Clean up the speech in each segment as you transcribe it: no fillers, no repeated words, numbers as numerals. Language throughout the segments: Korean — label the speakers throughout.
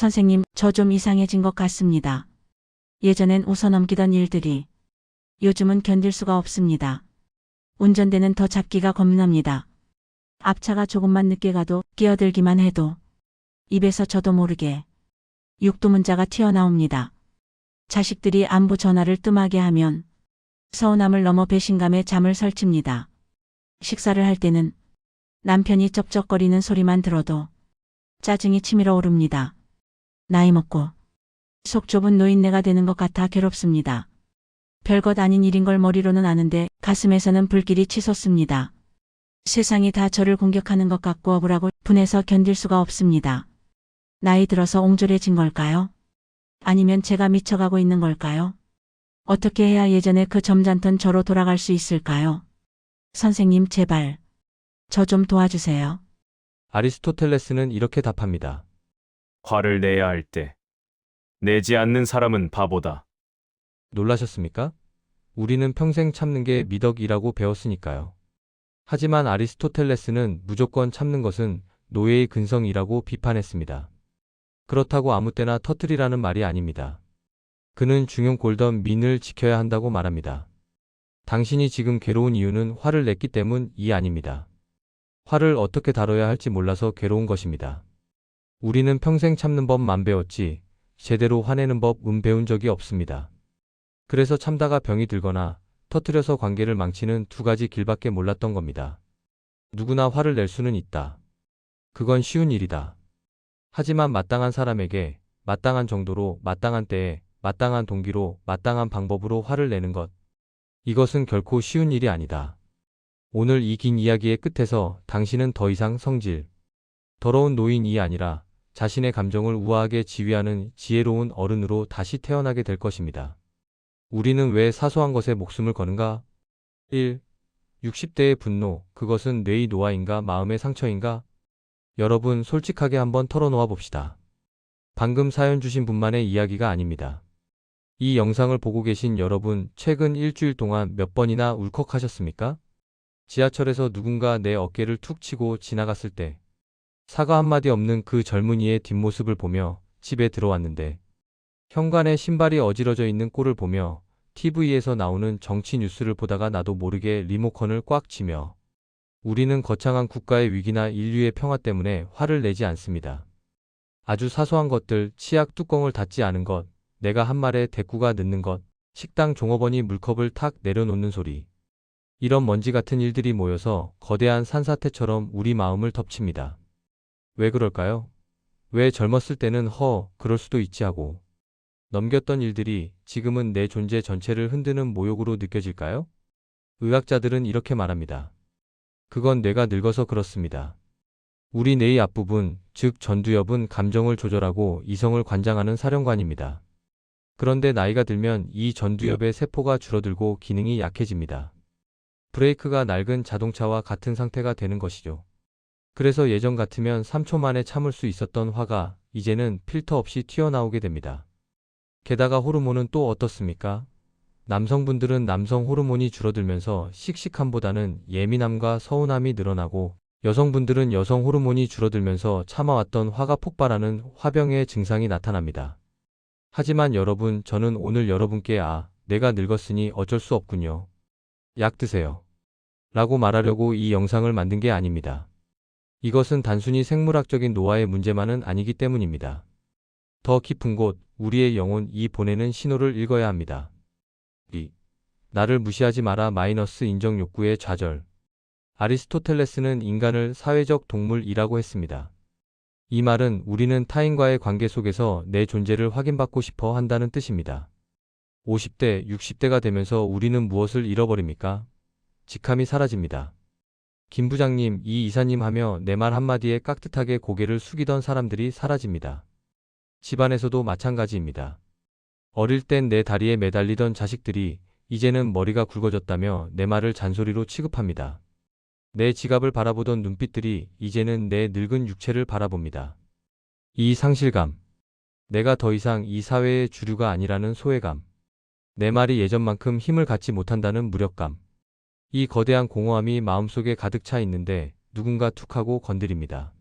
Speaker 1: 선생님, 저 좀 이상해진 것 같습니다. 예전엔 웃어넘기던 일들이 요즘은 견딜 수가 없습니다. 운전대는 더 잡기가 겁납니다. 앞차가 조금만 늦게 가도 끼어들기만 해도 입에서 저도 모르게 육두문자가 튀어나옵니다. 자식들이 안부 전화를 뜸하게 하면 서운함을 넘어 배신감에 잠을 설칩니다. 식사를 할 때는 남편이 쩝쩝거리는 소리만 들어도 짜증이 치밀어 오릅니다. 나이 먹고 속 좁은 노인네가 되는 것 같아 괴롭습니다. 별것 아닌 일인 걸 머리로는 아는데 가슴에서는 불길이 치솟습니다. 세상이 다 저를 공격하는 것 같고 억울하고 분해서 견딜 수가 없습니다. 나이 들어서 옹졸해진 걸까요? 아니면 제가 미쳐가고 있는 걸까요? 어떻게 해야 예전에 그 점잖던 저로 돌아갈 수 있을까요? 선생님, 제발 저 좀 도와주세요.
Speaker 2: 아리스토텔레스는 이렇게 답합니다.
Speaker 3: 화를 내야 할 때 내지 않는 사람은 바보다.
Speaker 2: 놀라셨습니까? 우리는 평생 참는 게 미덕이라고 배웠으니까요. 하지만 아리스토텔레스는 무조건 참는 것은 노예의 근성이라고 비판했습니다. 그렇다고 아무 때나 터뜨리라는 말이 아닙니다. 그는 중용 골던 민을 지켜야 한다고 말합니다. 당신이 지금 괴로운 이유는 화를 냈기 때문이 아닙니다. 화를 어떻게 다뤄야 할지 몰라서 괴로운 것입니다. 우리는 평생 참는 법만 배웠지 제대로 화내는 법은 배운 적이 없습니다. 그래서 참다가 병이 들거나 터뜨려서 관계를 망치는 두 가지 길밖에 몰랐던 겁니다. 누구나 화를 낼 수는 있다. 그건 쉬운 일이다. 하지만 마땅한 사람에게 마땅한 정도로 마땅한 때에 마땅한 동기로 마땅한 방법으로 화를 내는 것. 이것은 결코 쉬운 일이 아니다. 오늘 이 긴 이야기의 끝에서 당신은 더 이상 성질, 더러운 노인이 아니라 자신의 감정을 우아하게 지휘하는 지혜로운 어른으로 다시 태어나게 될 것입니다. 우리는 왜 사소한 것에 목숨을 거는가? 1. 60대의 분노, 그것은 뇌의 노화인가 마음의 상처인가? 여러분, 솔직하게 한번 털어놓아 봅시다. 방금 사연 주신 분만의 이야기가 아닙니다. 이 영상을 보고 계신 여러분, 최근 일주일 동안 몇 번이나 울컥하셨습니까? 지하철에서 누군가 내 어깨를 툭 치고 지나갔을 때, 사과 한마디 없는 그 젊은이의 뒷모습을 보며 집에 들어왔는데, 현관에 신발이 어지러져 있는 꼴을 보며 TV에서 나오는 정치 뉴스를 보다가 나도 모르게 리모컨을 꽉 쥐며, 우리는 거창한 국가의 위기나 인류의 평화 때문에 화를 내지 않습니다. 아주 사소한 것들, 치약 뚜껑을 닫지 않은 것, 내가 한 말에 대꾸가 늦는 것, 식당 종업원이 물컵을 탁 내려놓는 소리. 이런 먼지 같은 일들이 모여서 거대한 산사태처럼 우리 마음을 덮칩니다. 왜 그럴까요? 왜 젊었을 때는 그럴 수도 있지 하고 넘겼던 일들이 지금은 내 존재 전체를 흔드는 모욕으로 느껴질까요? 의학자들은 이렇게 말합니다. 그건 뇌가 늙어서 그렇습니다. 우리 뇌의 앞부분, 즉 전두엽은 감정을 조절하고 이성을 관장하는 사령관입니다. 그런데 나이가 들면 이 전두엽의 세포가 줄어들고 기능이 약해집니다. 브레이크가 낡은 자동차와 같은 상태가 되는 것이죠. 그래서 예전 같으면 3초 만에 참을 수 있었던 화가 이제는 필터 없이 튀어나오게 됩니다. 게다가 호르몬은 또 어떻습니까? 남성분들은 남성 호르몬이 줄어들면서 씩씩함보다는 예민함과 서운함이 늘어나고 여성분들은 여성 호르몬이 줄어들면서 참아왔던 화가 폭발하는 화병의 증상이 나타납니다. 하지만 여러분, 저는 오늘 여러분께 내가 늙었으니 어쩔 수 없군요. 약 드세요. 라고 말하려고 이 영상을 만든 게 아닙니다. 이것은 단순히 생물학적인 노화의 문제만은 아니기 때문입니다. 더 깊은 곳, 우리의 영혼이 보내는 신호를 읽어야 합니다. 2. 나를 무시하지 마라 마이너스 인정 욕구의 좌절. 아리스토텔레스는 인간을 사회적 동물이라고 했습니다. 이 말은 우리는 타인과의 관계 속에서 내 존재를 확인받고 싶어 한다는 뜻입니다. 50대, 60대가 되면서 우리는 무엇을 잃어버립니까? 직함이 사라집니다. 김 부장님, 이 이사님 하며 내 말 한마디에 깍듯하게 고개를 숙이던 사람들이 사라집니다. 집안에서도 마찬가지입니다. 어릴 땐 내 다리에 매달리던 자식들이 이제는 머리가 굵어졌다며 내 말을 잔소리로 취급합니다. 내 지갑을 바라보던 눈빛들이 이제는 내 늙은 육체를 바라봅니다. 이 상실감. 내가 더 이상 이 사회의 주류가 아니라는 소외감. 내 말이 예전만큼 힘을 갖지 못한다는 무력감. 이 거대한 공허함이 마음속에 가득 차 있는데 누군가 툭하고 건드립니다.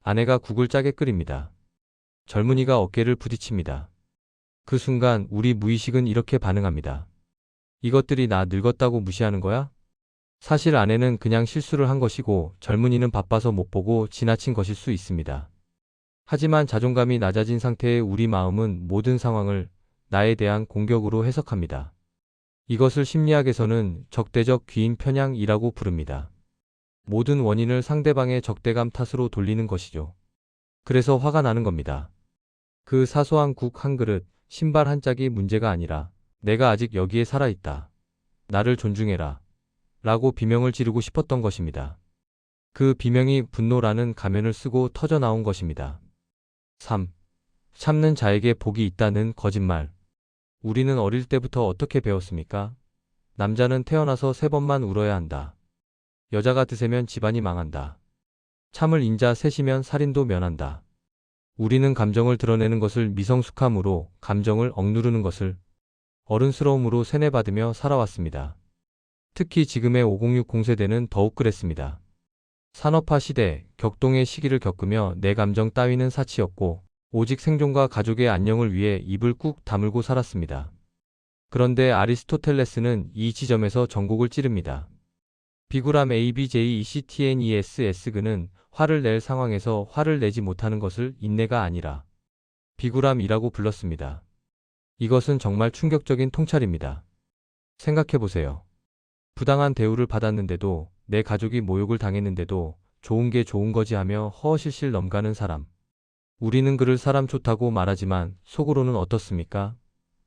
Speaker 2: 아내가 국을 짜게 끓입니다. 젊은이가 어깨를 부딪힙니다. 그 순간 우리 무의식은 이렇게 반응합니다. 이것들이 나 늙었다고 무시하는 거야? 사실 아내는 그냥 실수를 한 것이고 젊은이는 바빠서 못 보고 지나친 것일 수 있습니다. 하지만 자존감이 낮아진 상태의 우리 마음은 모든 상황을 나에 대한 공격으로 해석합니다. 이것을 심리학에서는 적대적 귀인 편향이라고 부릅니다. 모든 원인을 상대방의 적대감 탓으로 돌리는 것이죠. 그래서 화가 나는 겁니다. 그 사소한 국 한 그릇, 신발 한 짝이 문제가 아니라 내가 아직 여기에 살아있다. 나를 존중해라. 라고 비명을 지르고 싶었던 것입니다. 그 비명이 분노라는 가면을 쓰고 터져 나온 것입니다. 3. 참는 자에게 복이 있다는 거짓말. 우리는 어릴 때부터 어떻게 배웠습니까? 남자는 태어나서 3번만 울어야 한다. 여자가 드세면 집안이 망한다. 참을 인자 셋이면 살인도 면한다. 우리는 감정을 드러내는 것을 미성숙함으로, 감정을 억누르는 것을 어른스러움으로 세뇌받으며 살아왔습니다. 특히 지금의 5060 세대는 더욱 그랬습니다. 산업화 시대, 격동의 시기를 겪으며 내 감정 따위는 사치였고 오직 생존과 가족의 안녕을 위해 입을 꾹 다물고 살았습니다. 그런데 아리스토텔레스는 이 지점에서 전곡을 찌릅니다. 비굴함 ABJECTNESS 그는 화를 낼 상황에서 화를 내지 못하는 것을 인내가 아니라 비굴함이라고 불렀습니다. 이것은 정말 충격적인 통찰입니다. 생각해보세요. 부당한 대우를 받았는데도, 내 가족이 모욕을 당했는데도 좋은 게 좋은 거지 하며 허허실실 넘가는 사람. 우리는 그를 사람 좋다고 말하지만 속으로는 어떻습니까?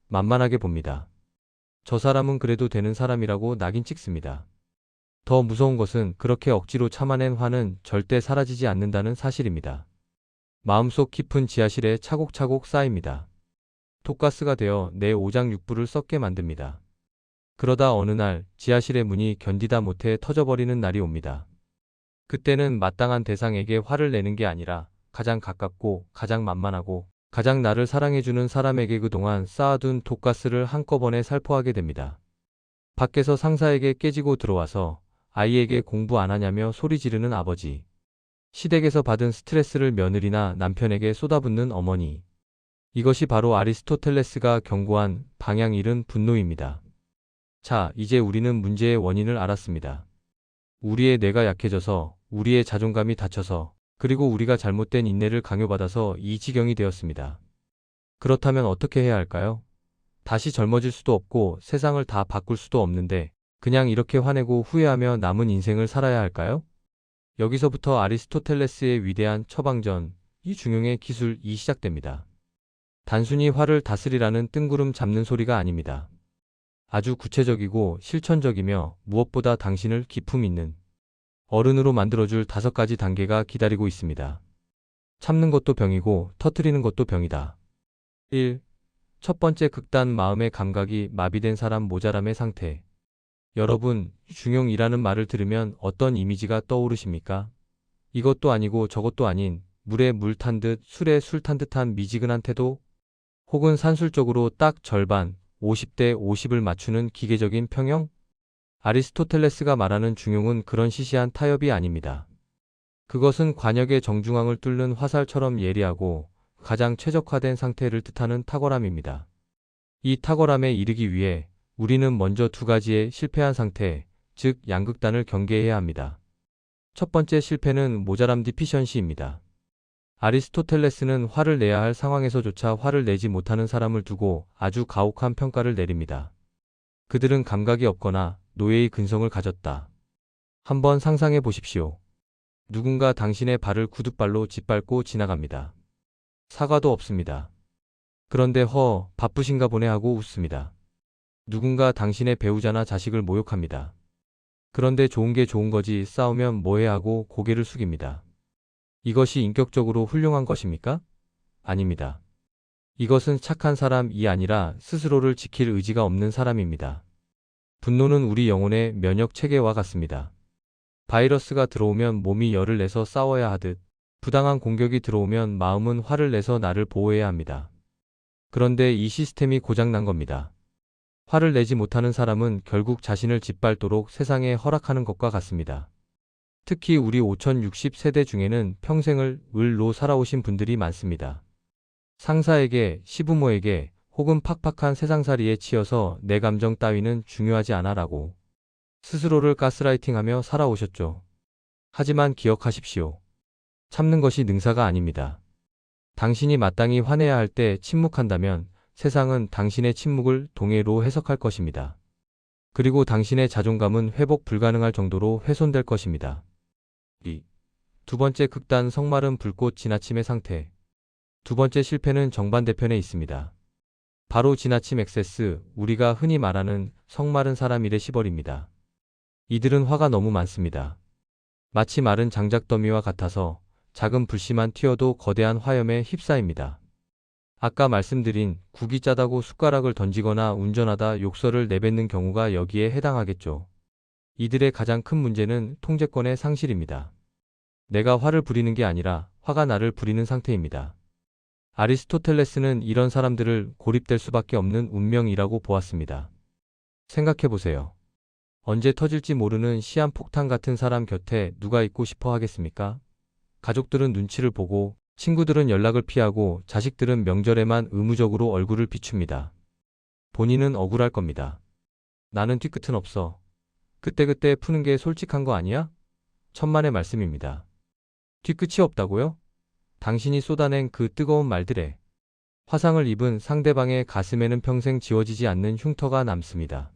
Speaker 2: 만만하게 봅니다. 저 사람은 그래도 되는 사람이라고 낙인 찍습니다. 더 무서운 것은 그렇게 억지로 참아낸 화는 절대 사라지지 않는다는 사실입니다. 마음속 깊은 지하실에 차곡차곡 쌓입니다. 독가스가 되어 내 오장육부를 썩게 만듭니다. 그러다 어느 날 지하실의 문이 견디다 못해 터져버리는 날이 옵니다. 그때는 마땅한 대상에게 화를 내는 게 아니라 가장 가깝고 가장 만만하고 가장 나를 사랑해주는 사람에게 그동안 쌓아둔 독가스를 한꺼번에 살포하게 됩니다. 밖에서 상사에게 깨지고 들어와서 아이에게 공부 안 하냐며 소리 지르는 아버지. 시댁에서 받은 스트레스를 며느리나 남편에게 쏟아붓는 어머니. 이것이 바로 아리스토텔레스가 경고한 방향 잃은 분노입니다. 자, 이제 우리는 문제의 원인을 알았습니다. 우리의 뇌가 약해져서, 우리의 자존감이 다쳐서, 그리고 우리가 잘못된 인내를 강요받아서 이 지경이 되었습니다. 그렇다면 어떻게 해야 할까요? 다시 젊어질 수도 없고 세상을 다 바꿀 수도 없는데 그냥 이렇게 화내고 후회하며 남은 인생을 살아야 할까요? 여기서부터 아리스토텔레스의 위대한 처방전, 이 중용의 기술이 시작됩니다. 단순히 화를 다스리라는 뜬구름 잡는 소리가 아닙니다. 아주 구체적이고 실천적이며 무엇보다 당신을 기품 있는 어른으로 만들어줄 5가지 단계가 기다리고 있습니다. 참는 것도 병이고 터뜨리는 것도 병이다. 1. 첫 번째 극단 마음의 감각이 마비된 사람 모자람의 상태. 여러분, 중용이라는 말을 들으면 어떤 이미지가 떠오르십니까? 이것도 아니고 저것도 아닌 물에 물 탄 듯 술에 술 탄 듯한 미지근한 태도? 혹은 산술적으로 딱 절반, 50대 50을 맞추는 기계적인 평형? 아리스토텔레스가 말하는 중용은 그런 시시한 타협이 아닙니다. 그것은 관역의 정중앙을 뚫는 화살처럼 예리하고 가장 최적화된 상태를 뜻하는 탁월함입니다. 이 탁월함에 이르기 위해 우리는 먼저 2가지의 실패한 상태, 즉 양극단을 경계해야 합니다. 첫 번째 실패는 모자람 디피션시입니다. 아리스토텔레스는 화를 내야 할 상황에서조차 화를 내지 못하는 사람을 두고 아주 가혹한 평가를 내립니다. 그들은 감각이 없거나 노예의 근성을 가졌다. 한번 상상해 보십시오. 누군가 당신의 발을 구둣발로 짓밟고 지나갑니다. 사과도 없습니다. 그런데 바쁘신가 보네 하고 웃습니다. 누군가 당신의 배우자나 자식을 모욕합니다. 그런데 좋은 게 좋은 거지 싸우면 뭐해 하고 고개를 숙입니다. 이것이 인격적으로 훌륭한 것입니까? 아닙니다. 이것은 착한 사람이 아니라 스스로를 지킬 의지가 없는 사람입니다. 분노는 우리 영혼의 면역 체계와 같습니다. 바이러스가 들어오면 몸이 열을 내서 싸워야 하듯 부당한 공격이 들어오면 마음은 화를 내서 나를 보호해야 합니다. 그런데 이 시스템이 고장난 겁니다. 화를 내지 못하는 사람은 결국 자신을 짓밟도록 세상에 허락하는 것과 같습니다. 특히 우리 5060 세대 중에는 평생을 을로 살아오신 분들이 많습니다. 상사에게, 시부모에게 혹은 팍팍한 세상살이에 치여서 내 감정 따위는 중요하지 않아라고 스스로를 가스라이팅하며 살아오셨죠. 하지만 기억하십시오. 참는 것이 능사가 아닙니다. 당신이 마땅히 화내야 할 때 침묵한다면 세상은 당신의 침묵을 동해로 해석할 것입니다. 그리고 당신의 자존감은 회복 불가능할 정도로 훼손될 것입니다. 두 번째 극단 성마른 불꽃 지나침의 상태. 두 번째 실패는 정반대편에 있습니다. 바로 지나침 액세스, 우리가 흔히 말하는 성마른 사람 일의 시벌입니다. 이들은 화가 너무 많습니다. 마치 마른 장작더미와 같아서 작은 불씨만 튀어도 거대한 화염에 휩싸입니다. 아까 말씀드린 국이 짜다고 숟가락을 던지거나 운전하다 욕설을 내뱉는 경우가 여기에 해당하겠죠. 이들의 가장 큰 문제는 통제권의 상실입니다. 내가 화를 부리는 게 아니라 화가 나를 부리는 상태입니다. 아리스토텔레스는 이런 사람들을 고립될 수밖에 없는 운명이라고 보았습니다. 생각해보세요. 언제 터질지 모르는 시한폭탄 같은 사람 곁에 누가 있고 싶어 하겠습니까? 가족들은 눈치를 보고, 친구들은 연락을 피하고, 자식들은 명절에만 의무적으로 얼굴을 비춥니다. 본인은 억울할 겁니다. 나는 뒤끝은 없어. 그때그때 푸는 게 솔직한 거 아니야? 천만의 말씀입니다. 뒤끝이 없다고요? 당신이 쏟아낸 그 뜨거운 말들에 화상을 입은 상대방의 가슴에는 평생 지워지지 않는 흉터가 남습니다.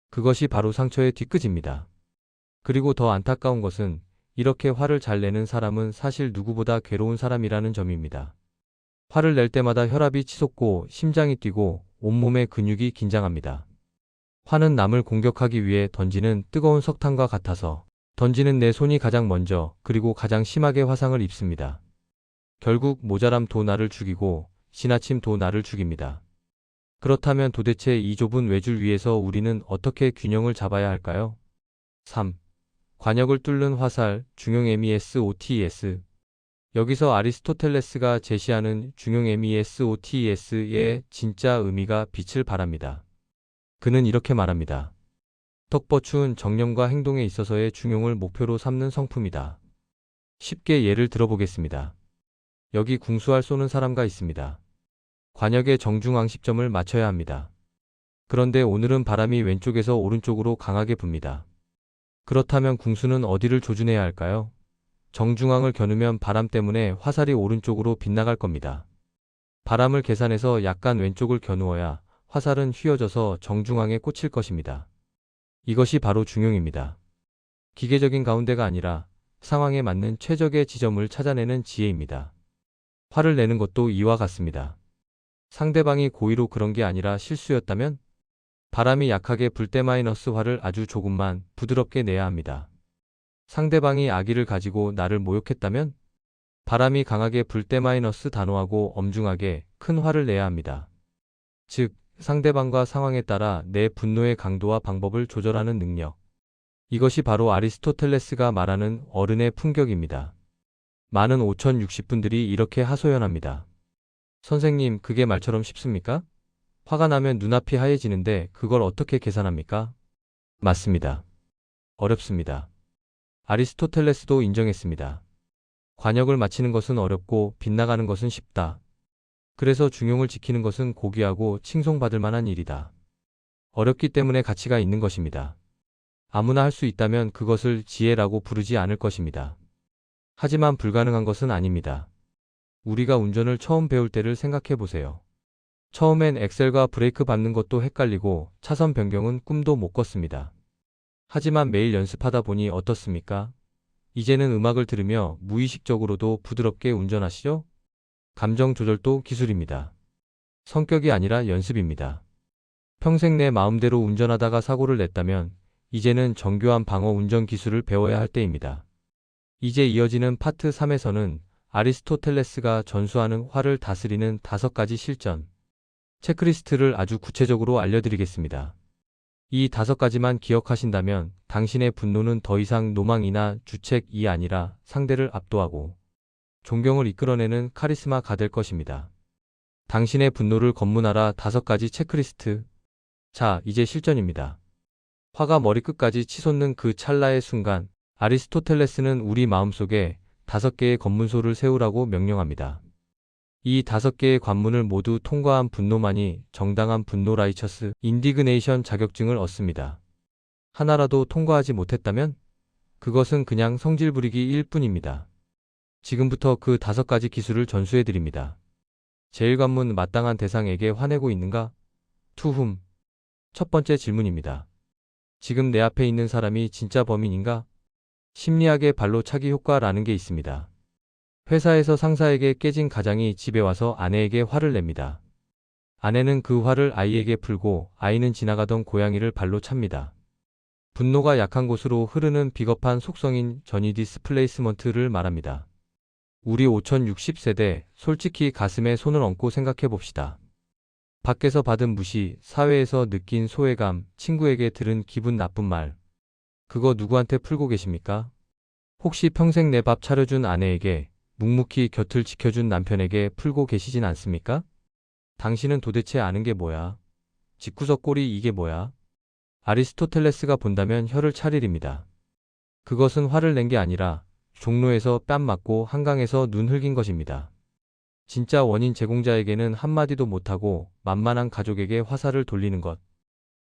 Speaker 2: 그것이 바로 상처의 뒤끝입니다. 그리고 더 안타까운 것은 이렇게 화를 잘 내는 사람은 사실 누구보다 괴로운 사람이라는 점입니다. 화를 낼 때마다 혈압이 치솟고 심장이 뛰고 온몸의 근육이 긴장합니다. 화는 남을 공격하기 위해 던지는 뜨거운 석탄과 같아서 던지는 내 손이 가장 먼저 그리고 가장 심하게 화상을 입습니다. 결국 모자람도 나를 죽이고 지나침도 나를 죽입니다. 그렇다면 도대체 이 좁은 외줄 위에서 우리는 어떻게 균형을 잡아야 할까요? 3. 관역을 뚫는 화살, 중용 MESOTES. 여기서 아리스토텔레스가 제시하는 중용 MESOTES의 진짜 의미가 빛을 발합니다. 그는 이렇게 말합니다. 덕버추은 정념과 행동에 있어서의 중용을 목표로 삼는 성품이다. 쉽게 예를 들어보겠습니다. 여기 궁수알 쏘는 사람가 있습니다. 관역의 정중앙 시점을 맞춰야 합니다. 그런데 오늘은 바람이 왼쪽에서 오른쪽으로 강하게 붑니다. 그렇다면 궁수는 어디를 조준해야 할까요? 정중앙을 겨누면 바람 때문에 화살이 오른쪽으로 빗나갈 겁니다. 바람을 계산해서 약간 왼쪽을 겨누어야 화살은 휘어져서 정중앙에 꽂힐 것입니다. 이것이 바로 중용입니다. 기계적인 가운데가 아니라 상황에 맞는 최적의 지점을 찾아내는 지혜입니다. 화를 내는 것도 이와 같습니다. 상대방이 고의로 그런 게 아니라 실수였다면 바람이 약하게 불 때 마이너스 화를 아주 조금만 부드럽게 내야 합니다. 상대방이 악의를 가지고 나를 모욕했다면 바람이 강하게 불 때 마이너스 단호하고 엄중하게 큰 화를 내야 합니다. 즉, 상대방과 상황에 따라 내 분노의 강도와 방법을 조절하는 능력. 이것이 바로 아리스토텔레스가 말하는 어른의 품격입니다. 많은 5060분들이 이렇게 하소연합니다. 선생님, 그게 말처럼 쉽습니까? 화가 나면 눈앞이 하얘지는데 그걸 어떻게 계산합니까? 맞습니다. 어렵습니다. 아리스토텔레스도 인정했습니다. 관역을 맞히는 것은 어렵고 빗나가는 것은 쉽다. 그래서 중용을 지키는 것은 고귀하고 칭송받을 만한 일이다. 어렵기 때문에 가치가 있는 것입니다. 아무나 할 수 있다면 그것을 지혜라고 부르지 않을 것입니다. 하지만 불가능한 것은 아닙니다. 우리가 운전을 처음 배울 때를 생각해 보세요. 처음엔 엑셀과 브레이크 밟는 것도 헷갈리고 차선 변경은 꿈도 못 꿨습니다. 하지만 매일 연습하다 보니 어떻습니까? 이제는 음악을 들으며 무의식적으로도 부드럽게 운전하시죠? 감정 조절도 기술입니다. 성격이 아니라 연습입니다. 평생 내 마음대로 운전하다가 사고를 냈다면 이제는 정교한 방어 운전 기술을 배워야 할 때입니다. 이제 이어지는 파트 3에서는 아리스토텔레스가 전수하는 화를 다스리는 5가지 실전, 체크리스트를 아주 구체적으로 알려드리겠습니다. 이 5가지만 기억하신다면 당신의 분노는 더 이상 노망이나 주책이 아니라 상대를 압도하고 존경을 이끌어내는 카리스마가 될 것입니다. 당신의 분노를 검문하라 5가지 체크리스트. 자, 이제 실전입니다. 화가 머리끝까지 치솟는 그 찰나의 순간, 아리스토텔레스는 우리 마음속에 5개의 검문소를 세우라고 명령합니다. 이 5개의 관문을 모두 통과한 분노만이 정당한 분노 라이처스 인디그네이션 자격증을 얻습니다. 하나라도 통과하지 못했다면 그것은 그냥 성질 부리기일 뿐입니다. 지금부터 그 5가지 기술을 전수해 드립니다. 제1관문 마땅한 대상에게 화내고 있는가? 투흠. 첫 번째 질문입니다. 지금 내 앞에 있는 사람이 진짜 범인인가? 심리학의 발로 차기 효과라는 게 있습니다. 회사에서 상사에게 깨진 가장이 집에 와서 아내에게 화를 냅니다. 아내는 그 화를 아이에게 풀고 아이는 지나가던 고양이를 발로 찹니다. 분노가 약한 곳으로 흐르는 비겁한 속성인 전이 디스플레이스먼트를 말합니다. 우리 5060세대 솔직히 가슴에 손을 얹고 생각해 봅시다. 밖에서 받은 무시, 사회에서 느낀 소외감, 친구에게 들은 기분 나쁜 말. 그거 누구한테 풀고 계십니까? 혹시 평생 내 밥 차려준 아내에게, 묵묵히 곁을 지켜준 남편에게 풀고 계시진 않습니까? 당신은 도대체 아는 게 뭐야? 집구석 꼴이 이게 뭐야? 아리스토텔레스가 본다면 혀를 차리립니다. 그것은 화를 낸 게 아니라 종로에서 뺨 맞고 한강에서 눈 흘긴 것입니다. 진짜 원인 제공자에게는 한마디도 못하고 만만한 가족에게 화살을 돌리는 것.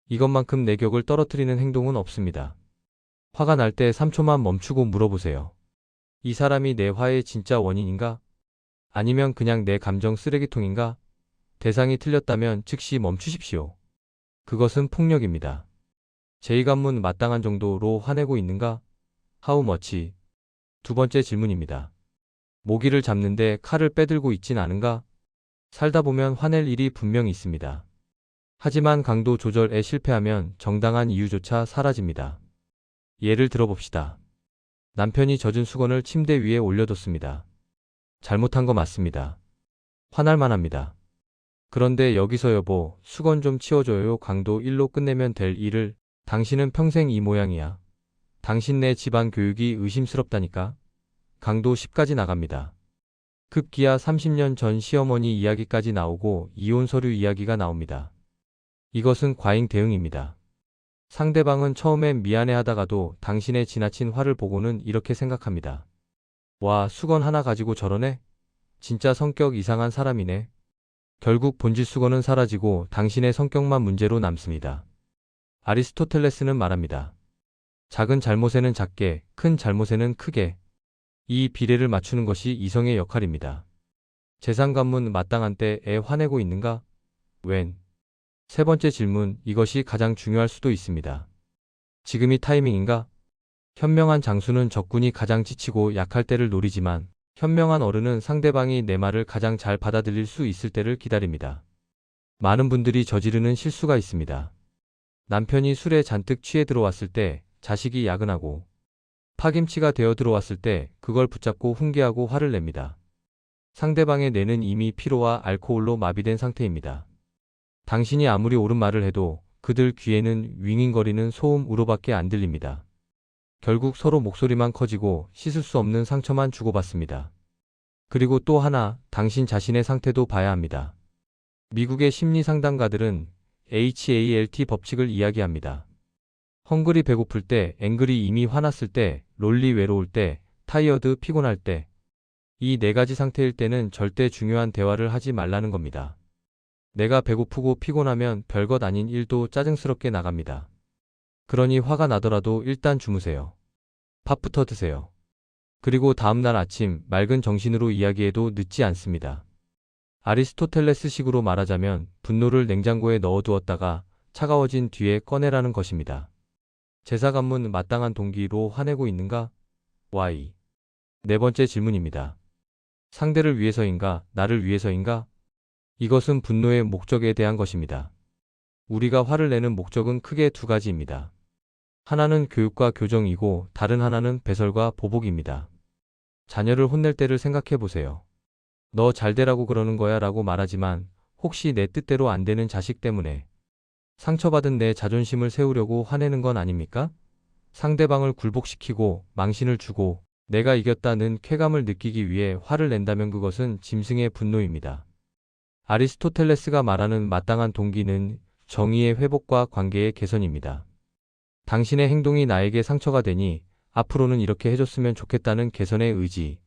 Speaker 2: 이것만큼 내 격을 떨어뜨리는 행동은 없습니다. 화가 날 때 3초만 멈추고 물어보세요. 이 사람이 내 화의 진짜 원인인가? 아니면 그냥 내 감정 쓰레기통인가? 대상이 틀렸다면 즉시 멈추십시오. 그것은 폭력입니다. 제2관문 마땅한 정도로 화내고 있는가? How much? 두 번째 질문입니다. 모기를 잡는데 칼을 빼들고 있진 않은가? 살다 보면 화낼 일이 분명히 있습니다. 하지만 강도 조절에 실패하면 정당한 이유조차 사라집니다. 예를 들어봅시다. 남편이 젖은 수건을 침대 위에 올려뒀습니다. 잘못한 거 맞습니다. 화날 만합니다. 그런데 여기서 여보, 수건 좀 치워줘요. 강도 1로 끝내면 될 일을 당신은 평생 이 모양이야. 당신 내 집안 교육이 의심스럽다니까. 강도 10까지 나갑니다. 급기야 30년 전 시어머니 이야기까지 나오고 이혼 서류 이야기가 나옵니다. 이것은 과잉 대응입니다. 상대방은 처음엔 미안해하다가도 당신의 지나친 화를 보고는 이렇게 생각합니다. 와, 수건 하나 가지고 저러네? 진짜 성격 이상한 사람이네. 결국 본질 수건은 사라지고 당신의 성격만 문제로 남습니다. 아리스토텔레스는 말합니다. 작은 잘못에는 작게, 큰 잘못에는 크게. 이 비례를 맞추는 것이 이성의 역할입니다. 제3관문 마땅한 때에 화내고 있는가? 웬? 세 번째 질문, 이것이 가장 중요할 수도 있습니다. 지금이 타이밍인가? 현명한 장수는 적군이 가장 지치고 약할 때를 노리지만 현명한 어른은 상대방이 내 말을 가장 잘 받아들일 수 있을 때를 기다립니다. 많은 분들이 저지르는 실수가 있습니다. 남편이 술에 잔뜩 취해 들어왔을 때 자식이 야근하고 파김치가 되어 들어왔을 때 그걸 붙잡고 훈계하고 화를 냅니다. 상대방의 뇌는 이미 피로와 알코올로 마비된 상태입니다. 당신이 아무리 옳은 말을 해도 그들 귀에는 윙윙거리는 소음으로밖에 안 들립니다. 결국 서로 목소리만 커지고 씻을 수 없는 상처만 주고받습니다. 그리고 또 하나, 당신 자신의 상태도 봐야 합니다. 미국의 심리 상담가들은 HALT 법칙을 이야기합니다. 헝그리 배고플 때, 앵그리 이미 화났을 때, 롤리 외로울 때, 타이어드 피곤할 때. 이 4가지 상태일 때는 절대 중요한 대화를 하지 말라는 겁니다. 내가 배고프고 피곤하면 별것 아닌 일도 짜증스럽게 나갑니다. 그러니 화가 나더라도 일단 주무세요. 밥부터 드세요. 그리고 다음날 아침 맑은 정신으로 이야기해도 늦지 않습니다. 아리스토텔레스식으로 말하자면 분노를 냉장고에 넣어두었다가 차가워진 뒤에 꺼내라는 것입니다. 제4관문 마땅한 동기로 화내고 있는가? Why? 네 번째 질문입니다. 상대를 위해서인가? 나를 위해서인가? 이것은 분노의 목적에 대한 것입니다. 우리가 화를 내는 목적은 크게 2가지입니다. 하나는 교육과 교정이고 다른 하나는 배설과 보복입니다. 자녀를 혼낼 때를 생각해 보세요. 너 잘되라고 그러는 거야 라고 말하지만 혹시 내 뜻대로 안 되는 자식 때문에 상처받은 내 자존심을 세우려고 화내는 건 아닙니까? 상대방을 굴복시키고 망신을 주고 내가 이겼다는 쾌감을 느끼기 위해 화를 낸다면 그것은 짐승의 분노입니다. 아리스토텔레스가 말하는 마땅한 동기는 정의의 회복과 관계의 개선입니다. 당신의 행동이 나에게 상처가 되니 앞으로는 이렇게 해줬으면 좋겠다는 개선의 의지.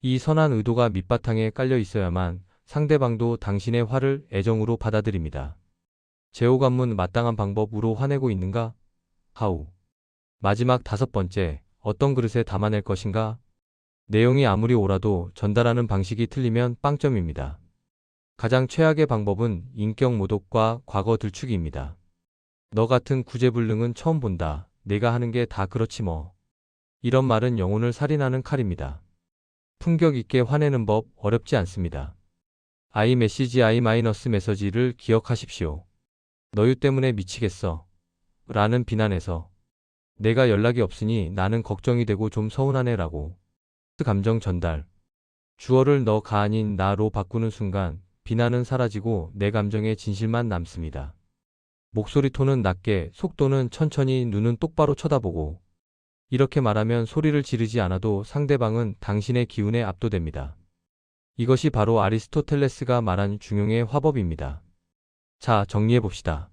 Speaker 2: 이 선한 의도가 밑바탕에 깔려 있어야만 상대방도 당신의 화를 애정으로 받아들입니다. 제호관문 마땅한 방법으로 화내고 있는가? 하우. 마지막 5번째, 어떤 그릇에 담아낼 것인가? 내용이 아무리 옳아도 전달하는 방식이 틀리면 빵점입니다. 가장 최악의 방법은 인격 모독과 과거 들추기입니다. 너 같은 구제불능은 처음 본다. 내가 하는 게 다 그렇지 뭐. 이런 말은 영혼을 살인하는 칼입니다. 품격 있게 화내는 법 어렵지 않습니다. I 메시지 I 마이너스 메시지를 기억하십시오. 너유 때문에 미치겠어. 라는 비난에서 내가 연락이 없으니 나는 걱정이 되고 좀 서운하네 라고. 감정 전달. 주어를 너가 아닌 나로 바꾸는 순간 비난은 사라지고 내 감정의 진실만 남습니다. 목소리 톤은 낮게, 속도는 천천히, 눈은 똑바로 쳐다보고. 이렇게 말하면 소리를 지르지 않아도 상대방은 당신의 기운에 압도됩니다. 이것이 바로 아리스토텔레스가 말한 중용의 화법입니다. 자, 정리해봅시다.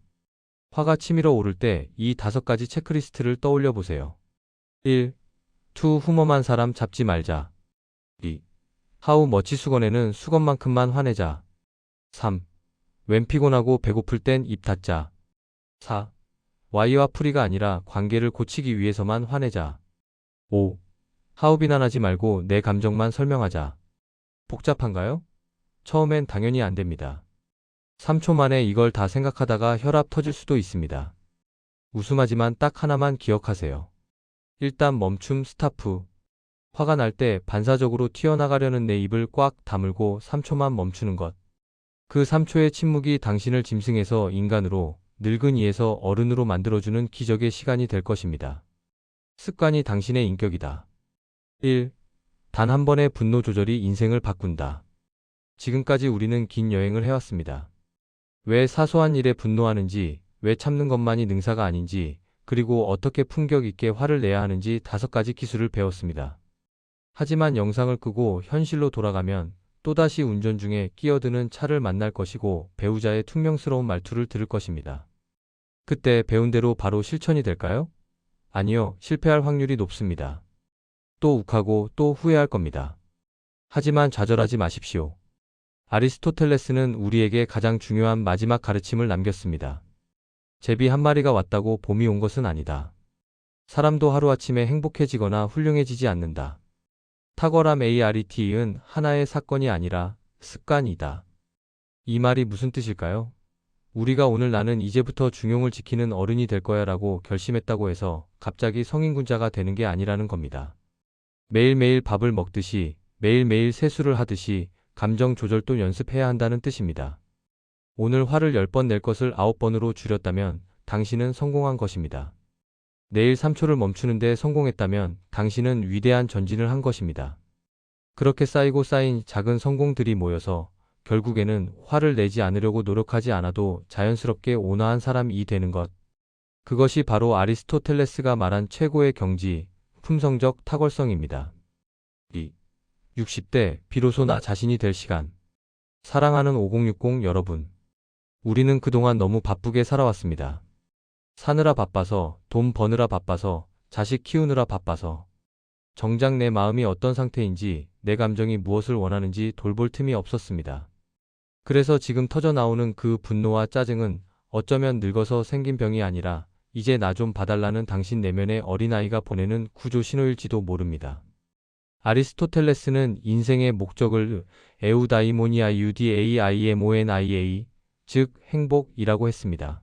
Speaker 2: 화가 치밀어 오를 때 이 5가지 체크리스트를 떠올려 보세요. 1. 투 흠엄한 사람 잡지 말자. 2. 하우 머치 수건에는 수건만큼만 화내자. 3. 웬 피곤하고 배고플 땐 입 닫자. 4. Y와 풀이가 아니라 관계를 고치기 위해서만 화내자. 5. 하우 비난하지 말고 내 감정만 설명하자. 복잡한가요? 처음엔 당연히 안 됩니다. 3초 만에 이걸 다 생각하다가 혈압 터질 수도 있습니다. 웃음하지만 딱 하나만 기억하세요. 일단 멈춤 스타프. 화가 날 때 반사적으로 튀어나가려는 내 입을 꽉 다물고 3초만 멈추는 것. 그 3초의 침묵이 당신을 짐승에서 인간으로, 늙은이에서 어른으로 만들어주는 기적의 시간이 될 것입니다. 습관이 당신의 인격이다. 1. 단 한 번의 분노 조절이 인생을 바꾼다. 지금까지 우리는 긴 여행을 해왔습니다. 왜 사소한 일에 분노하는지, 왜 참는 것만이 능사가 아닌지, 그리고 어떻게 품격 있게 화를 내야 하는지 5가지 기술을 배웠습니다. 하지만 영상을 끄고 현실로 돌아가면 또다시 운전 중에 끼어드는 차를 만날 것이고 배우자의 퉁명스러운 말투를 들을 것입니다. 그때 배운 대로 바로 실천이 될까요? 아니요, 실패할 확률이 높습니다. 또 욱하고 또 후회할 겁니다. 하지만 좌절하지 마십시오. 아리스토텔레스는 우리에게 가장 중요한 마지막 가르침을 남겼습니다. 제비 한 마리가 왔다고 봄이 온 것은 아니다. 사람도 하루아침에 행복해지거나 훌륭해지지 않는다. 탁월함 ARET은 하나의 사건이 아니라 습관이다. 이 말이 무슨 뜻일까요? 우리가 오늘 나는 이제부터 중용을 지키는 어른이 될 거야 라고 결심했다고 해서 갑자기 성인군자가 되는 게 아니라는 겁니다. 매일매일 밥을 먹듯이, 매일매일 세수를 하듯이 감정 조절도 연습해야 한다는 뜻입니다. 오늘 화를 10번 낼 것을 9번으로 줄였다면 당신은 성공한 것입니다. 내일 3초를 멈추는데 성공했다면 당신은 위대한 전진을 한 것입니다. 그렇게 쌓이고 쌓인 작은 성공들이 모여서 결국에는 화를 내지 않으려고 노력하지 않아도 자연스럽게 온화한 사람이 되는 것. 그것이 바로 아리스토텔레스가 말한 최고의 경지, 품성적 탁월성입니다. 2. 60대 비로소 나 자신이 될 시간. 사랑하는 5060 여러분. 우리는 그동안 너무 바쁘게 살아왔습니다. 사느라 바빠서, 돈 버느라 바빠서, 자식 키우느라 바빠서. 정작 내 마음이 어떤 상태인지, 내 감정이 무엇을 원하는지 돌볼 틈이 없었습니다. 그래서 지금 터져 나오는 그 분노와 짜증은 어쩌면 늙어서 생긴 병이 아니라 이제 나 좀 봐달라는 당신 내면의 어린아이가 보내는 구조 신호일지도 모릅니다. 아리스토텔레스는 인생의 목적을 에우다이모니아 UDAIMONIA, 즉 행복이라고 했습니다.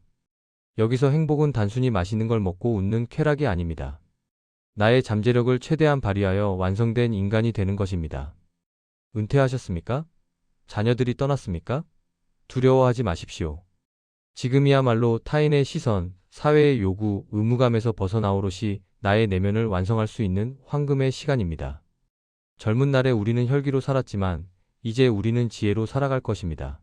Speaker 2: 여기서 행복은 단순히 맛있는 걸 먹고 웃는 쾌락이 아닙니다. 나의 잠재력을 최대한 발휘하여 완성된 인간이 되는 것입니다. 은퇴하셨습니까? 자녀들이 떠났습니까? 두려워하지 마십시오. 지금이야말로 타인의 시선, 사회의 요구, 의무감에서 벗어나오롯이 나의 내면을 완성할 수 있는 황금의 시간입니다. 젊은 날에 우리는 혈기로 살았지만 이제 우리는 지혜로 살아갈 것입니다.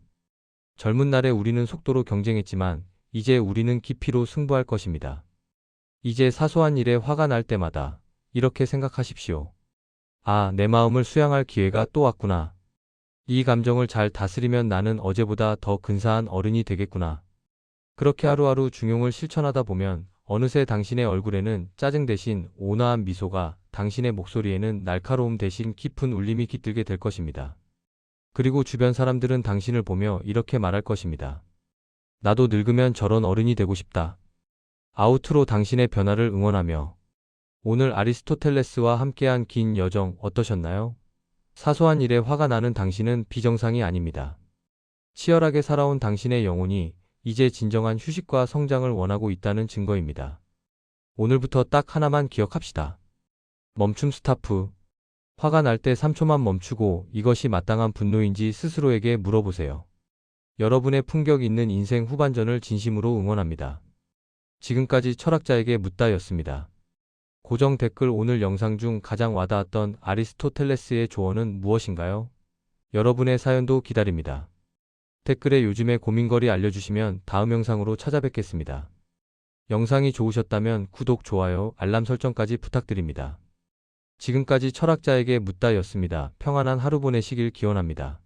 Speaker 2: 젊은 날에 우리는 속도로 경쟁했지만 이제 우리는 깊이로 승부할 것입니다. 이제 사소한 일에 화가 날 때마다 이렇게 생각하십시오. 아, 내 마음을 수양할 기회가 또 왔구나. 이 감정을 잘 다스리면 나는 어제보다 더 근사한 어른이 되겠구나. 그렇게 하루하루 중용을 실천하다 보면 어느새 당신의 얼굴에는 짜증 대신 온화한 미소가, 당신의 목소리에는 날카로움 대신 깊은 울림이 깃들게 될 것입니다. 그리고 주변 사람들은 당신을 보며 이렇게 말할 것입니다. 나도 늙으면 저런 어른이 되고 싶다. 아우트로 당신의 변화를 응원하며. 오늘 아리스토텔레스와 함께한 긴 여정 어떠셨나요? 사소한 일에 화가 나는 당신은 비정상이 아닙니다. 치열하게 살아온 당신의 영혼이 이제 진정한 휴식과 성장을 원하고 있다는 증거입니다. 오늘부터 딱 하나만 기억합시다. 멈춤 스타프. 화가 날 때 3초만 멈추고 이것이 마땅한 분노인지 스스로에게 물어보세요. 여러분의 품격 있는 인생 후반전을 진심으로 응원합니다. 지금까지 철학자에게 묻다였습니다. 고정 댓글 오늘 영상 중 가장 와닿았던 아리스토텔레스의 조언은 무엇인가요? 여러분의 사연도 기다립니다. 댓글에 요즘의 고민거리 알려주시면 다음 영상으로 찾아뵙겠습니다. 영상이 좋으셨다면 구독, 좋아요, 알람 설정까지 부탁드립니다. 지금까지 철학자에게 묻다였습니다. 평안한 하루 보내시길 기원합니다.